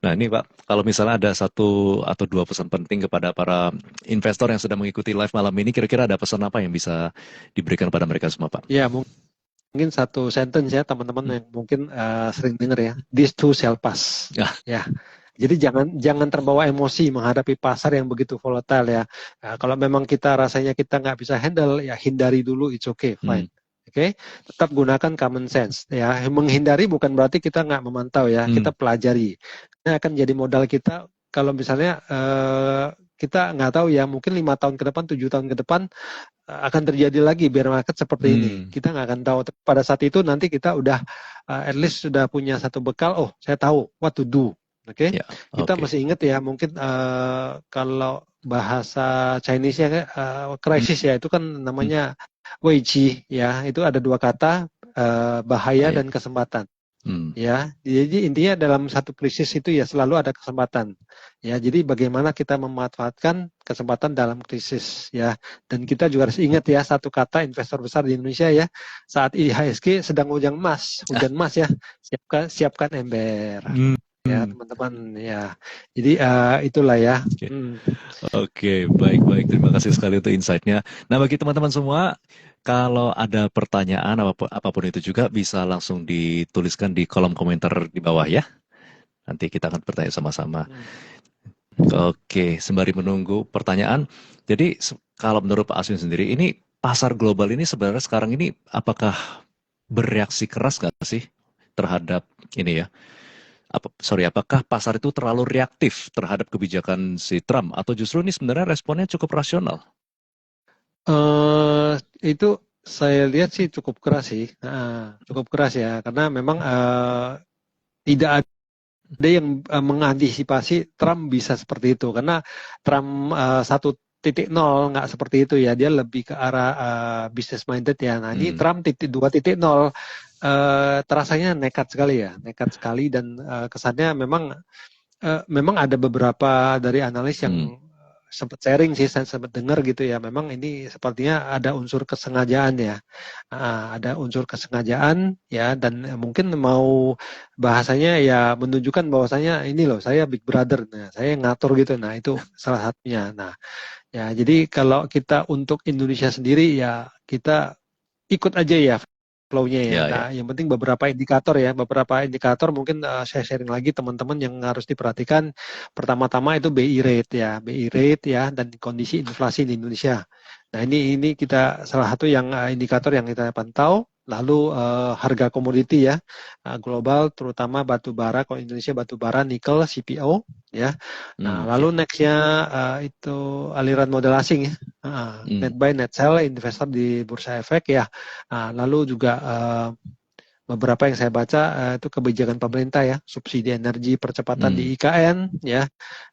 Nah ini Pak, kalau misalnya ada 1 atau 2 pesan penting kepada para investor yang sedang mengikuti live malam ini, kira-kira ada pesan apa yang bisa diberikan pada mereka semua, Pak? Ya, mungkin satu sentence ya, teman-teman yang mungkin sering dengar ya, this too shall pass. Ya. Jadi jangan terbawa emosi menghadapi pasar yang begitu volatile ya. Kalau memang kita rasanya kita nggak bisa handle, ya hindari dulu, it's okay, fine. Oke, tetap gunakan common sense ya. Menghindari bukan berarti kita nggak memantau ya, kita pelajari. Ini akan jadi modal kita kalau misalnya kita nggak tahu ya, mungkin 5 tahun ke depan, 7 tahun ke depan akan terjadi lagi bear market seperti ini. Kita nggak akan tahu. Pada saat itu nanti kita udah at least sudah punya satu bekal. Oh, saya tahu what to do. Oke, kita masih ingat ya, mungkin kalau bahasa Chinese-nya krisis ya, itu kan namanya weiji ya, itu ada 2 kata, bahaya dan kesempatan. Ya, jadi intinya dalam satu krisis itu ya selalu ada kesempatan. Ya, jadi bagaimana kita memanfaatkan kesempatan dalam krisis ya. Dan kita juga harus ingat ya, satu kata investor besar di Indonesia ya, saat IHSG sedang hujan emas ya, siapkan ember. Ya teman-teman ya, jadi itulah ya. Oke, baik. Terima kasih sekali untuk insight-nya. Nah, bagi teman-teman semua, kalau ada pertanyaan apapun itu juga bisa langsung dituliskan di kolom komentar di bawah ya. Nanti kita akan bertanya sama-sama. Oke, sembari menunggu pertanyaan. Jadi kalau menurut Pak Aswin sendiri, ini pasar global ini sebenarnya sekarang ini apakah bereaksi keras nggak sih terhadap ini ya? Apakah pasar itu terlalu reaktif terhadap kebijakan si Trump atau justru ini sebenarnya responnya cukup rasional? Itu saya lihat sih cukup keras sih, cukup keras ya, karena memang tidak ada yang mengantisipasi Trump bisa seperti itu, karena Trump 1.0 nggak seperti itu ya, dia lebih ke arah business minded ya. Nah ini Trump 2.0 terasanya nekat sekali dan kesannya memang ada beberapa dari analis yang sempat sharing sih, saya sempat dengar gitu ya, memang ini sepertinya ada unsur kesengajaan ya, ada unsur kesengajaan ya, dan mungkin mau bahasanya ya menunjukkan bahwasanya ini loh, saya big brother, nah saya ngatur gitu, nah itu salah satunya. Nah ya, jadi kalau kita untuk Indonesia sendiri ya kita ikut aja ya flow-nya ya. Nah, yang penting beberapa indikator mungkin saya sharing lagi teman-teman yang harus diperhatikan. Pertama-tama itu BI rate ya, dan kondisi inflasi di Indonesia. Nah, ini kita salah satu yang indikator yang kita pantau. Lalu harga komoditi ya, global terutama batu bara, kalau Indonesia batu bara, nikel, CPO ya. Nah, lalu nextnya itu aliran modal asing ya, net buy, net sell, investor di bursa efek ya. Lalu juga beberapa yang saya baca itu kebijakan pemerintah ya, subsidi energi, percepatan di IKN ya,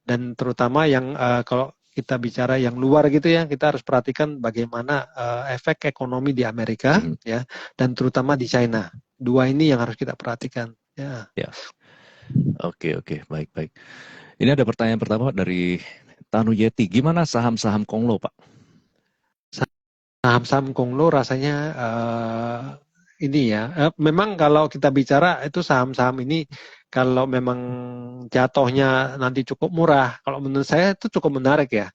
dan terutama yang kalau kita bicara yang luar gitu ya, kita harus perhatikan bagaimana efek ekonomi di Amerika ya, dan terutama di China. Dua ini yang harus kita perhatikan. Ya. Ya. Oke, baik. Ini ada pertanyaan pertama dari Tanu Yeti. Gimana saham-saham Konglo, Pak? Saham-saham Konglo rasanya ini ya, memang kalau kita bicara itu saham-saham ini kalau memang jatuhnya nanti cukup murah, kalau menurut saya itu cukup menarik ya.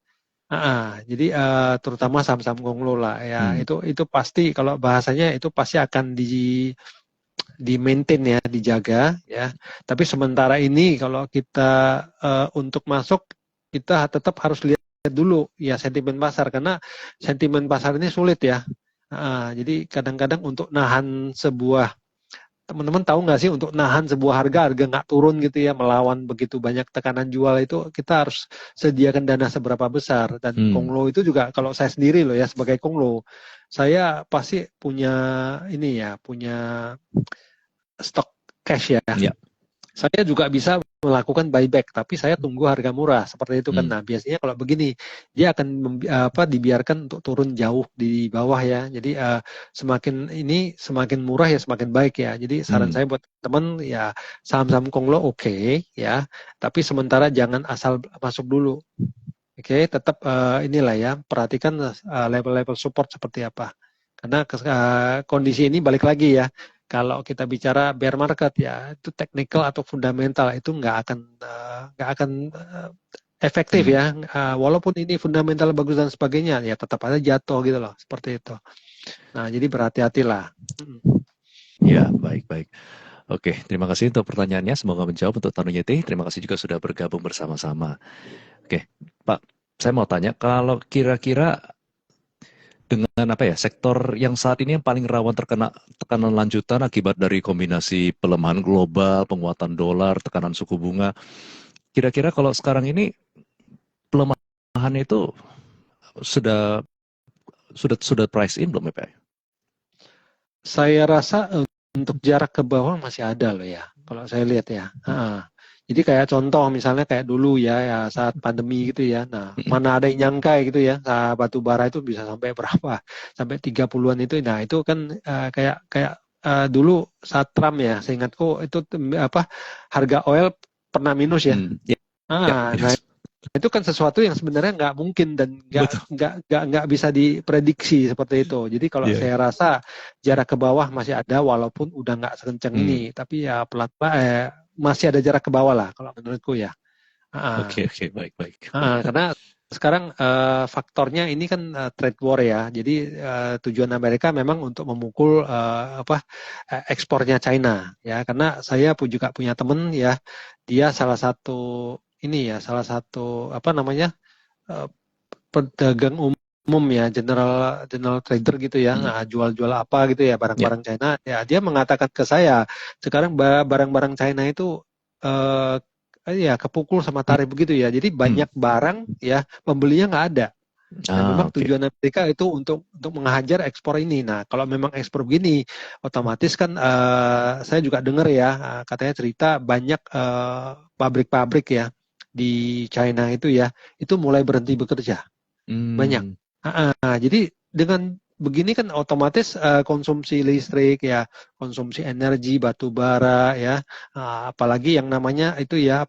Jadi terutama saham-saham Konglo lah ya, itu pasti kalau bahasanya itu pasti akan di maintain ya, dijaga ya. Tapi sementara ini kalau kita untuk masuk, kita tetap harus lihat dulu ya sentimen pasar, karena sentimen pasar ini sulit ya. Jadi kadang-kadang untuk nahan sebuah, teman-teman tahu nggak sih, untuk nahan sebuah harga nggak turun gitu ya, melawan begitu banyak tekanan jual, itu kita harus sediakan dana seberapa besar. Dan Konglo itu juga, kalau saya sendiri loh ya, sebagai Konglo, saya pasti punya ini ya, punya stok cash ya. Saya juga bisa melakukan buyback, tapi saya tunggu harga murah seperti itu kan. Nah, biasanya kalau begini dia akan dibiarkan untuk turun jauh di bawah ya. Jadi semakin murah ya semakin baik ya. Jadi saran saya buat teman ya, saham-saham Konglo oke ya, tapi sementara jangan asal masuk dulu. Oke, tetap inilah ya, perhatikan level-level support seperti apa. Karena kondisi ini balik lagi ya. Kalau kita bicara bear market ya, itu technical atau fundamental itu nggak akan efektif ya. Walaupun ini fundamental bagus dan sebagainya, ya tetap aja jatuh gitu loh, seperti itu. Nah, jadi berhati-hatilah. Ya, baik. Oke, terima kasih untuk pertanyaannya. Semoga menjawab untuk Tanu Yeti. Terima kasih juga sudah bergabung bersama-sama. Oke, Pak, saya mau tanya, kalau kira-kira dengan sektor yang saat ini yang paling rawan terkena tekanan lanjutan akibat dari kombinasi pelemahan global, penguatan dolar, tekanan suku bunga. Kira-kira kalau sekarang ini pelemahan itu sudah price in belum ya, Pak? Saya rasa untuk jarak ke bawah masih ada loh ya, kalau saya lihat ya. Jadi kayak contoh misalnya kayak dulu ya saat pandemi gitu ya. Nah, mana ada yang nyangka gitu ya, batu bara itu bisa sampai berapa? Sampai 30-an itu. Nah, itu kan kayak dulu saat Trump ya, seingatku itu harga oil pernah minus ya. Nah, itu kan sesuatu yang sebenarnya nggak mungkin dan nggak bisa diprediksi seperti itu. Jadi kalau saya rasa jarak ke bawah masih ada, walaupun udah nggak sekencang ini, tapi ya pelan-pelan masih ada jarak ke bawah lah kalau menurutku ya. Oke, baik. Karena sekarang faktornya ini kan trade war ya. Jadi tujuan Amerika memang untuk memukul ekspornya China ya. Karena saya pun juga punya teman ya, dia salah satu pedagang umum ya, general trader gitu ya, jual-jual apa gitu ya, barang-barang China ya. Dia mengatakan ke saya, sekarang barang-barang China itu kepukul sama tarif begitu ya. Jadi banyak barang ya, pembelinya nggak ada. Dan memang tujuan Amerika itu untuk menghajar ekspor ini. Nah, kalau memang ekspor begini, otomatis kan saya juga dengar ya, katanya cerita banyak pabrik-pabrik ya di China itu ya, itu mulai berhenti bekerja. Banyak. Jadi dengan begini kan otomatis konsumsi listrik ya, konsumsi energi, batu bara ya, apalagi yang namanya itu ya,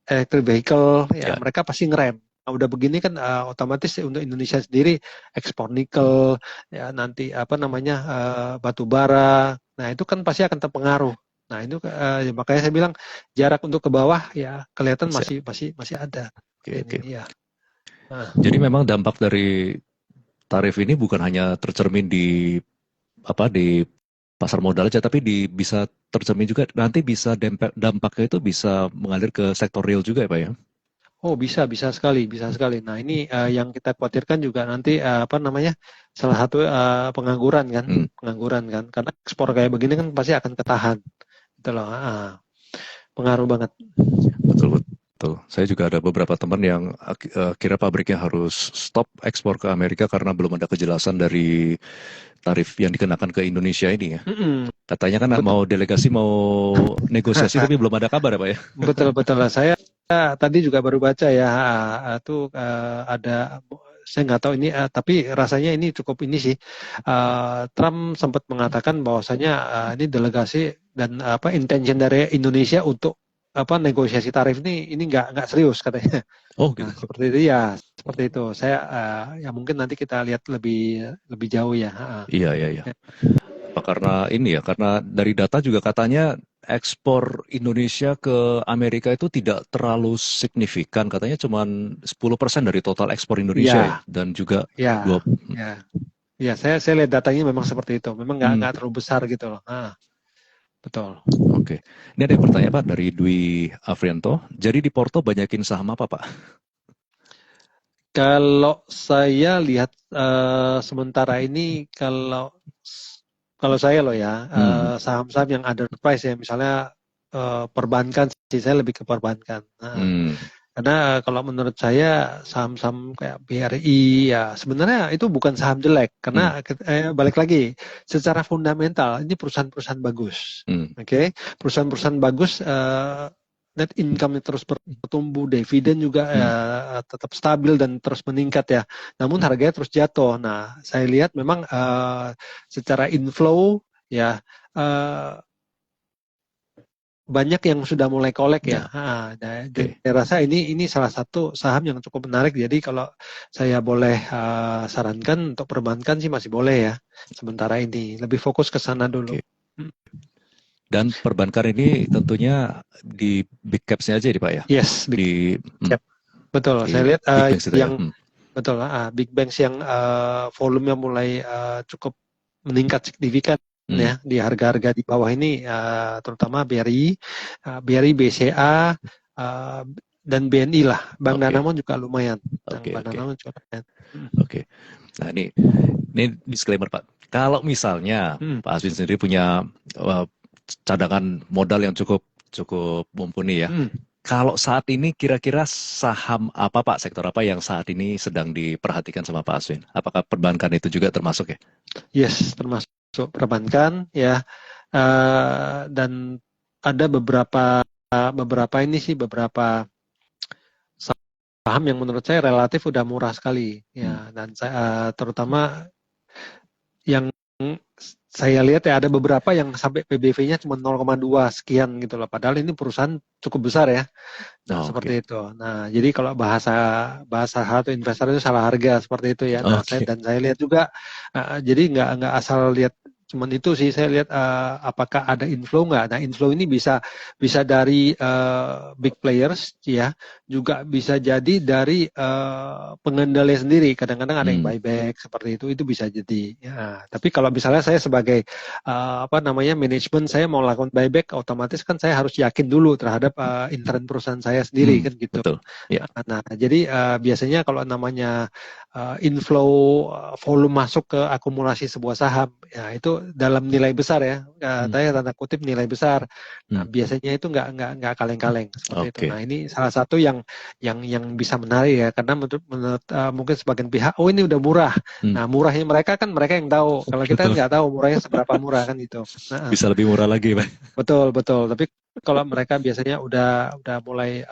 electric vehicle ya, mereka pasti ngerem. Nah, udah begini kan otomatis untuk Indonesia sendiri ekspor nikel ya, nanti batu bara. Nah, itu kan pasti akan terpengaruh. Nah, itu makanya saya bilang jarak untuk ke bawah ya kelihatan masih ada. Oke. Ya. Jadi memang dampak dari tarif ini bukan hanya tercermin di pasar modal aja, tapi bisa tercermin juga nanti bisa dampaknya itu bisa mengalir ke sektor real juga ya, Pak ya? Oh, bisa sekali. Nah, ini yang kita khawatirkan juga nanti salah satu pengangguran kan, karena ekspor kayak begini kan pasti akan ketahan, gitu loh. Pengaruh banget. Betul. Saya juga ada beberapa teman yang kira pabriknya harus stop ekspor ke Amerika karena belum ada kejelasan dari tarif yang dikenakan ke Indonesia ini ya. Katanya kan mau delegasi mau negosiasi tapi belum ada kabar ya, Pak ya. Betul lah. Saya tadi juga baru baca ya, itu ada, saya nggak tahu ini, tapi rasanya ini cukup ini sih. Trump sempat mengatakan bahwasanya ini delegasi dan intention dari Indonesia untuk negosiasi tarif ini nggak serius katanya. Oh Nah, gitu. seperti itu ya, seperti itu. Saya ya mungkin nanti kita lihat lebih lebih jauh ya. Iya, iya, iya. Karena ini ya, karena dari data juga katanya ekspor Indonesia ke Amerika itu tidak terlalu signifikan, katanya cuma 10% dari total ekspor Indonesia ya, Iya, dan juga ya, dua. ya, ya. Saya lihat datanya memang seperti itu. Memang Hmm, nggak terlalu besar gitu loh. Betul. oke. Ini ada yang bertanya Pak dari Dwi Afrianto. Jadi di Porto banyakin saham apa Pak? Kalau saya lihat sementara ini, kalau saya loh ya, Hmm, saham-saham yang underprice ya, misalnya perbankan sih, saya lebih ke perbankan. hmm, Karena kalau menurut saya saham-saham kayak BRI ya sebenarnya itu bukan saham jelek, hmm, karena balik lagi secara fundamental ini perusahaan-perusahaan bagus, hmm, oke? Perusahaan-perusahaan bagus, net income terus bertumbuh, dividen juga hmm. tetap stabil dan terus meningkat ya. Namun harganya terus jatuh. Nah, saya lihat memang secara inflow ya. Uh, Banyak yang sudah mulai kolek ya. Ya, oke. Saya rasa ini salah satu saham yang cukup menarik. Jadi kalau saya boleh sarankan untuk perbankan sih masih boleh ya. Sementara ini lebih fokus ke sana dulu. Oke. Dan perbankan ini tentunya di big caps-nya aja ya Pak ya? Yes, big Di, cap. Betul. Saya di lihat big banks itu ya? yang betul, big banks yang volumenya mulai cukup meningkat signifikan Hmm, ya di harga-harga di bawah ini, terutama BRI, BCA, dan BNI lah. Bank oke, Danamon juga lumayan. oke, Bank oke, Danamon juga lumayan. oke. Nah ini disclaimer Pak. Kalau misalnya Hmm. Pak Aswin sendiri punya uh, cadangan modal yang cukup cukup mumpuni ya. Hmm. Kalau saat ini kira-kira saham apa Pak, sektor apa yang saat ini sedang diperhatikan sama Pak Aswin? Apakah perbankan itu juga termasuk ya? Yes, termasuk perbankan ya. Dan ada beberapa ini sih, beberapa saham yang menurut saya relatif udah murah sekali Hmm, ya, dan saya terutama yang saya lihat ya ada beberapa yang sampai PBV-nya cuma 0,2 sekian gitu loh, padahal ini perusahaan cukup besar ya. Nah, oh, oke, seperti itu. Nah, jadi kalau bahasa bahasa satu investor itu salah harga seperti itu ya. Nah, oke. saya lihat juga, jadi nggak asal lihat cuman itu sih. Saya lihat apakah ada inflow nggak. Nah, inflow ini bisa bisa dari big players ya, juga bisa jadi dari pengendali sendiri. Kadang-kadang ada yang Hmm, buyback seperti itu bisa jadi. Ya, tapi kalau misalnya saya sebagai manajemen, saya mau lakukan buyback, otomatis kan saya harus yakin dulu terhadap intern perusahaan saya sendiri kan gitu. betul. Ya. Nah, jadi biasanya kalau namanya inflow, volume masuk ke akumulasi sebuah saham, ya itu dalam nilai besar ya, Hmm, saya tanda kutip nilai besar. Nah, hmm, biasanya itu nggak kaleng-kaleng seperti itu. oke. Nah, ini salah satu yang bisa menarik ya, karena menurut mungkin sebagian pihak, oh ini udah murah. Hmm, Nah, murahnya mereka kan mereka yang tahu. Kalau kita kan betul. nggak tahu murahnya seberapa murah kan gitu. Nah, Bisa lebih murah lagi, Pak. betul betul. Tapi kalau mereka biasanya udah mulai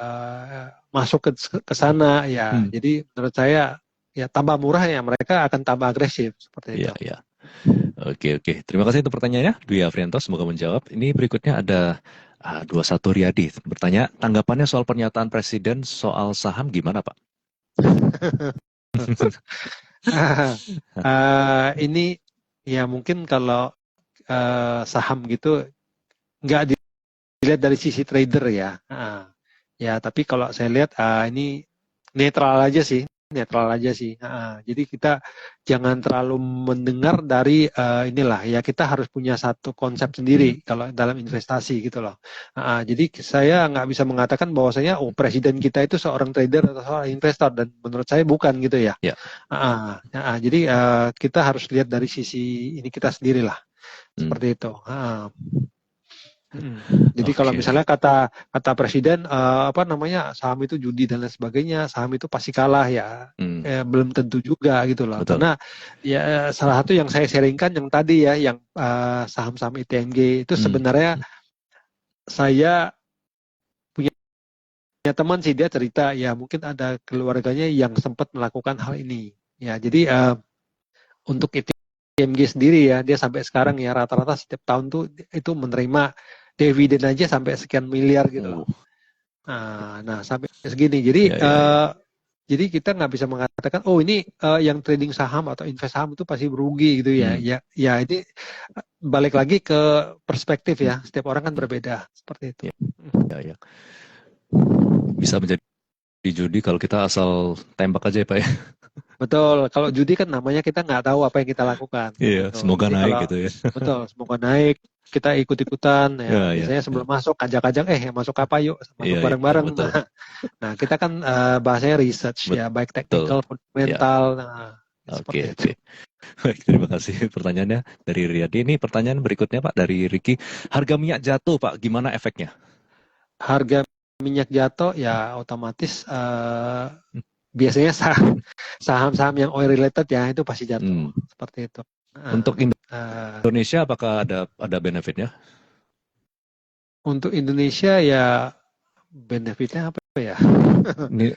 masuk ke sana ya, Hmm, jadi menurut saya ya tambah murah ya mereka akan tambah agresif seperti iya, itu. iya. Oke, oke. Terima kasih untuk pertanyaannya, Dwi Afrianto. Semoga menjawab. Ini berikutnya ada 21 Riyadi bertanya, tanggapannya soal pernyataan Presiden soal saham gimana, Pak? Ini ya mungkin kalau saham gitu nggak dilihat dari sisi trader ya. Ya, tapi kalau saya lihat ini netral aja sih, netral aja sih. Jadi kita jangan terlalu mendengar dari inilah ya, kita harus punya satu konsep Hmm, sendiri kalau dalam investasi gitu loh. Jadi saya nggak bisa mengatakan bahwasanya presiden kita itu seorang trader atau seorang investor, dan menurut saya bukan gitu ya. ya. Jadi kita harus lihat dari sisi ini kita sendiri lah, Hmm, seperti itu. Jadi kalau oke. misalnya kata presiden saham itu judi dan lain sebagainya, saham itu pasti kalah ya, Hmm, belum tentu juga gitu loh. betul. Karena ya salah satu yang saya sharingkan yang tadi ya, yang saham-saham ITMG itu Hmm, sebenarnya saya punya teman sih, dia cerita ya mungkin ada keluarganya yang sempat melakukan hal ini. Ya, jadi untuk IMG sendiri ya, dia sampai sekarang ya rata-rata setiap tahun tuh itu menerima dividen aja sampai sekian miliar gitu loh. Nah, sampai segini. Jadi jadi kita nggak bisa mengatakan oh ini yang trading saham atau invest saham itu pasti berugi gitu ya. Ya ini balik lagi ke perspektif ya. Setiap orang kan berbeda seperti itu. Ya. Bisa menjadi judi kalau kita asal tembak aja ya Pak ya. Betul, kalau judi kan namanya kita nggak tahu apa yang kita lakukan. Iya, Gitu. semoga Jadi naik kalau, gitu ya. Betul, semoga naik, kita ikut-ikutan ya. Biasanya sebelum masuk ajak-ajak masuk apa yuk, masuk bareng-bareng. Nah, kita kan bahasanya research ya, baik teknikal, fundamental. Nah, Oke. Baik, terima kasih pertanyaannya dari Riyadi. Ini pertanyaan berikutnya Pak dari Ricky. Harga minyak jatuh Pak, gimana efeknya? Harga minyak jatuh ya otomatis biasanya saham-saham yang oil related ya itu pasti jatuh seperti itu. Untuk Indonesia apakah ada benefitnya? Untuk Indonesia ya benefitnya apa ya?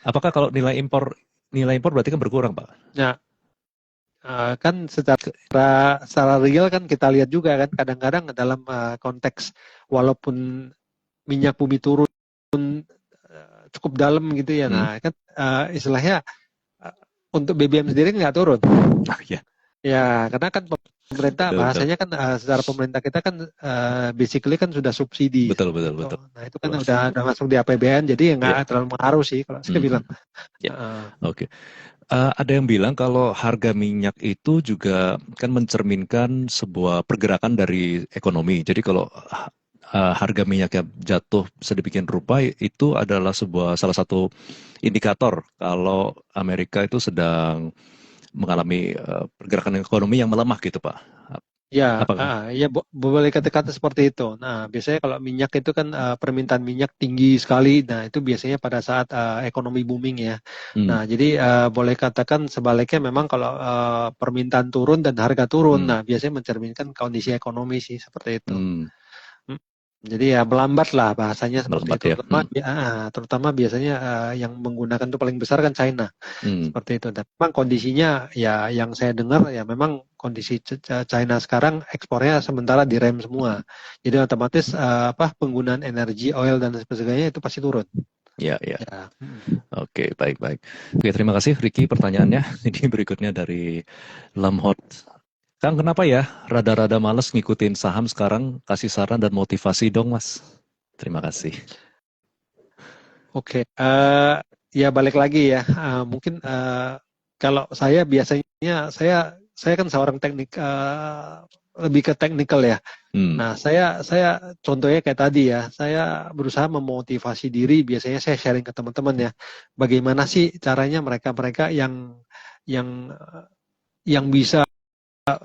Apakah kalau nilai impor berarti kan berkurang Pak? Nah, kan secara real kan kita lihat juga kan kadang-kadang dalam konteks walaupun minyak bumi turun cukup dalam gitu ya. Nah, kan istilahnya untuk BBM sendiri nggak turun. Ya, karena kan pemerintah bahasanya kan secara pemerintah kita kan basically kan sudah subsidi. Betul. Nah, itu kan udah masuk di APBN jadi nggak terlalu mengaruh sih kalau saya bilang. Oke. Ada yang bilang kalau harga minyak itu juga kan mencerminkan sebuah pergerakan dari ekonomi. Jadi kalau harga minyaknya jatuh sedemikian rupa itu adalah salah satu indikator kalau Amerika itu sedang mengalami pergerakan ekonomi yang melemah gitu Pak. Ya, boleh kata-kata seperti itu. Nah, biasanya kalau minyak itu kan permintaan minyak tinggi sekali. Nah, itu biasanya pada saat ekonomi booming ya. Nah, jadi boleh katakan sebaliknya memang kalau permintaan turun dan harga turun, nah biasanya mencerminkan kondisi ekonomi sih seperti itu. Jadi ya melambat lah bahasanya seperti itu. Terutama biasanya yang menggunakan itu paling besar kan China. Seperti itu. Dan memang kondisinya ya yang saya dengar ya memang kondisi China sekarang ekspornya sementara direm semua. Jadi otomatis penggunaan energi, oil dan sebagainya itu pasti turun. Ya. Oke, baik. Oke, terima kasih Ricky pertanyaannya. Ini berikutnya dari Lamhot. Kang, kenapa ya rada-rada males ngikutin saham sekarang? Kasih saran dan motivasi dong, Mas. Terima kasih. Oke, ya balik lagi ya. Mungkin kalau saya biasanya saya kan seorang lebih ke teknikal ya. Nah, saya contohnya kayak tadi ya. Saya berusaha memotivasi diri. Biasanya saya sharing ke teman-teman ya. Bagaimana sih caranya mereka yang bisa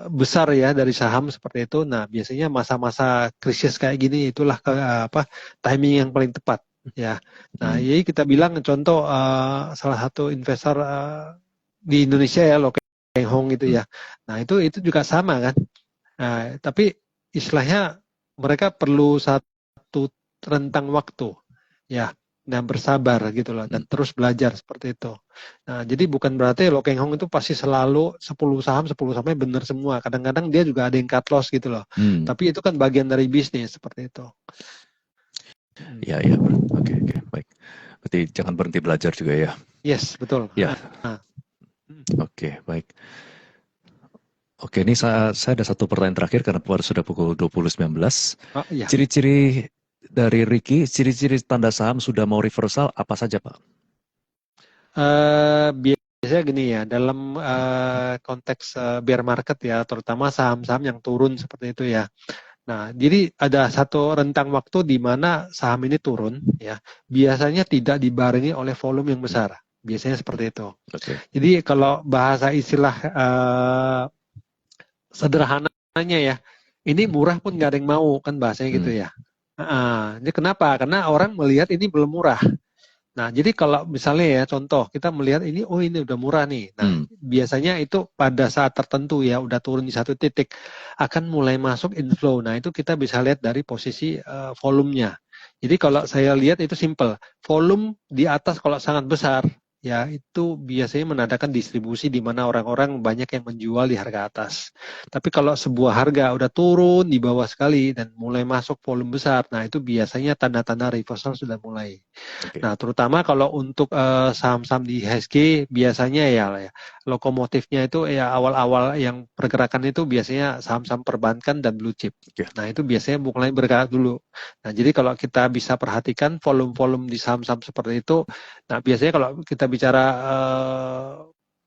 besar ya dari saham seperti itu. Nah, biasanya masa-masa krisis kayak gini itulah timing yang paling tepat ya. Nah, jadi kita bilang contoh salah satu investor di Indonesia ya, Lo Keng Hong itu ya. Nah, itu juga sama kan. Nah, tapi istilahnya mereka perlu satu rentang waktu ya. Nah, bersabar gitu loh dan terus belajar seperti itu. Nah, jadi bukan berarti Lo Keng Hong itu pasti selalu 10 sahamnya benar semua. Kadang-kadang dia juga ada yang cut loss gitu loh. Tapi itu kan bagian dari bisnis seperti itu. Ya. Oke, baik. Berarti jangan berhenti belajar juga ya. Yes, betul. Ya. Oke, baik. Oke, ini saya ada satu pertanyaan terakhir karena sudah pukul 20.19. Iya. Ciri-ciri dari Ricky, ciri-ciri tanda saham sudah mau reversal apa saja Pak? Biasanya gini ya, dalam konteks bear market ya, terutama saham-saham yang turun seperti itu ya. Nah, jadi ada satu rentang waktu di mana saham ini turun ya, biasanya tidak dibarengi oleh volume yang besar. Biasanya seperti itu. Jadi kalau bahasa istilah sederhananya ya, ini murah pun nggak ada yang mau kan bahasanya gitu ya. Jadi kenapa? Karena orang melihat ini belum murah. Nah, jadi kalau misalnya ya contoh kita melihat ini, oh ini udah murah nih. Nah, biasanya itu pada saat tertentu ya udah turun di satu titik akan mulai masuk inflow. Nah, itu kita bisa lihat dari posisi volumenya. Jadi kalau saya lihat itu simple. Volume di atas kalau sangat besar, ya itu biasanya menandakan distribusi di mana orang-orang banyak yang menjual di harga atas. Tapi kalau sebuah harga udah turun di bawah sekali dan mulai masuk volume besar, nah itu biasanya tanda-tanda reversal sudah mulai. Oke. Nah, terutama kalau untuk saham-saham di IHSG biasanya ya lokomotifnya itu ya awal-awal yang pergerakan itu biasanya saham-saham perbankan dan blue chip. Oke. Nah, itu biasanya mulai bergerak dulu. Nah, jadi kalau kita bisa perhatikan volume-volume di saham-saham seperti itu, nah biasanya kalau kita bicara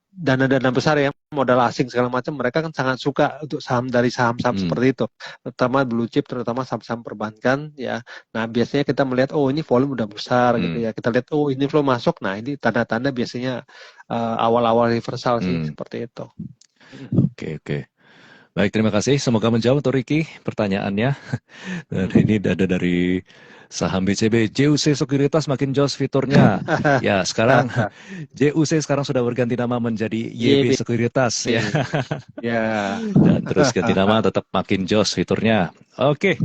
dana-dana besar ya, modal asing segala macam, mereka kan sangat suka untuk saham dari saham-saham seperti itu, terutama blue chip, terutama saham-saham perbankan ya. Nah biasanya kita melihat, oh ini volume udah besar gitu ya, kita lihat, oh ini flow masuk, nah ini tanda-tanda biasanya awal-awal reversal sih seperti itu. Oke. Baik, terima kasih. Semoga menjawab untuk Ricky pertanyaannya. Dan ini ada dari saham BCB, JUC Sekuritas makin jos fiturnya. Ya, sekarang JUC sekarang sudah berganti nama menjadi YB Sekuritas ya. Ya. Dan terus ganti nama tetap makin jos fiturnya. Oke.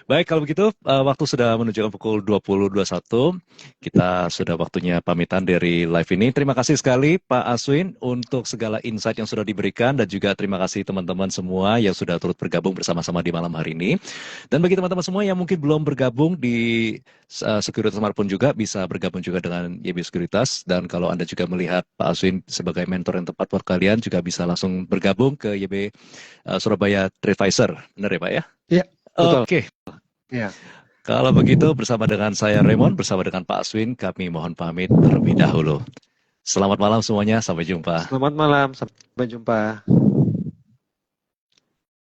Baik, kalau begitu waktu sudah menunjukkan pukul 20.21. Kita sudah waktunya pamitan dari live ini. Terima kasih sekali Pak Aswin untuk segala insight yang sudah diberikan dan juga terima kasih teman-teman semua yang sudah turut bergabung bersama-sama di malam hari ini. Dan bagi teman-teman semua yang mungkin belum bergabung di Sekuritas Smartphone juga bisa bergabung juga dengan YB Sekuritas. Dan kalau Anda juga melihat Pak Aswin sebagai mentor yang tepat buat kalian juga bisa langsung bergabung ke YB Surabaya Tradevisor. Benar ya Pak ya? Iya. Oke. Ya. Kalau begitu bersama dengan saya Raymond, bersama dengan Pak Aswin, kami mohon pamit terlebih dahulu. Selamat malam semuanya, sampai jumpa. Selamat malam, sampai jumpa.